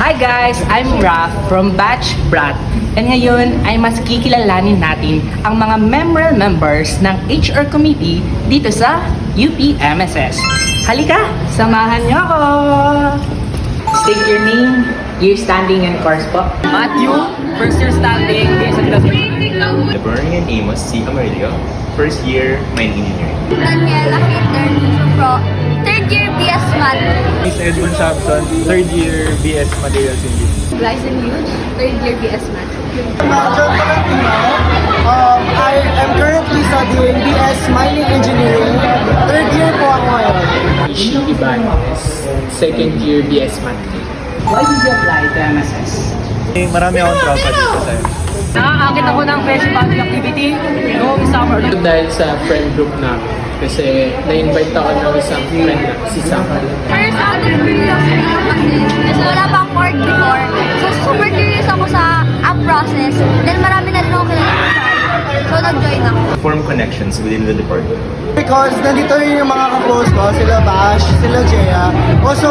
Hi guys! I'm Raf from Batch Brat. And ngayon ay mas kikilalanin natin ang mga members ng HR Committee dito sa UP-MSS. Halika! Samahan niyo ako! State your name, year standing and course po. Matthew, first year standing, year sa Leburnian Amos C. Amarelio, first year mining engineering. Daniela Hitler from third year BS Math. Miss Edwin Sampson, third year BS Materials Engineering. Bryson Hughes, third year BS Math. John Tolentino. I am currently studying BS Mining Engineering. Third year po ako ngayon. Ishi Ibanez, second year BS Math. Why did you apply to MSS? Marami akong tropa dito tayo. Nakakakit ako ng fresh body activity noong summer. Dahil sa friend group namin, kasi na-invite ako ng isang friend na si Saka. First out of curiosity kasi wala pa akong work before. So super curious ako sa app process. Then marami na rin ako kilala. So nag-join ako. Form connections within the department. Because nandito rin yung mga ka-close ko, sila Bash, sila Jaya. Also,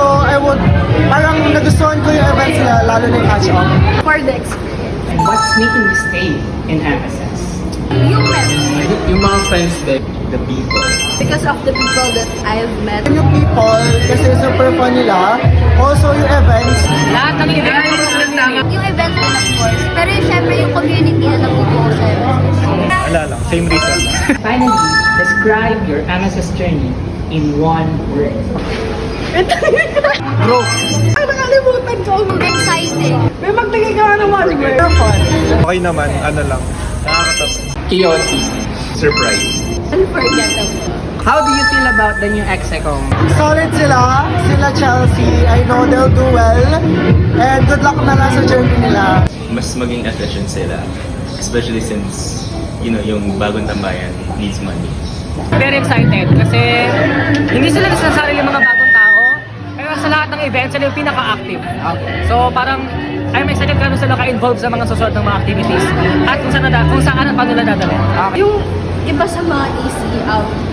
parang nagustuhan ko yung events nila, lalo na yung catch-up. For the experience. What's making you stay in MSS? Yung friends. Yung mga friends din. The people. Because of the people that I've met. Yung people, kasi super fun nila. Also, yung events. Lahat ng events Yung events din of course. Pero yung syempre yung community na nabubuo sa events. Wala lang, same reason. Finally, describe your MSS journey in one word. Exciting. Super fun. Okay naman, ano lang, nakakatawa. Chaotic. Surprise. Unforgettable. How do you feel about the new Execom? Solid sila, sila Chelsea. I know they'll do well. And good luck na lang sa journey nila. Mas maging efficient sila. Especially since, yung bagong tambayan needs money. Very excited kasi hindi sila nasasali yung mga bagong tao. Pero sa lahat ng events, sila yung pinaka-active. So parang I'm excited kung ano sila ka-involve sa mga susunod ng mga activities at kung saan at paano nila dadalhin. Yung iba sa mga EC,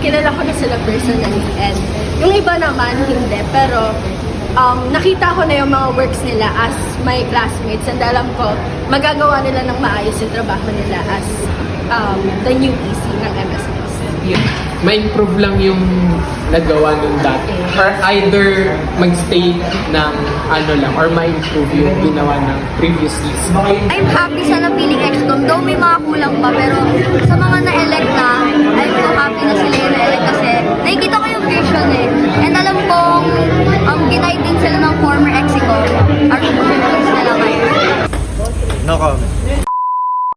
kilala ko na sila personally and yung iba naman hindi, pero nakita ko na yung mga works nila as my classmates and alam ko magagawa nila ng maayos yung trabaho nila as the new EC ng MSS. Ma-improve lang yung nagawa nung dati. Or either mag-stay ng ano lang, or ma-improve yung ginawa ng previous season. I'm happy sa napiling XCOM, though may mga kulang pa, pero sa mga na-elect na, I'm so happy na sila yung na-elect kasi nakikita ko yung vision eh. And alam kong ginaid din sila ng former XCOM, our students nila ngayon. No comment.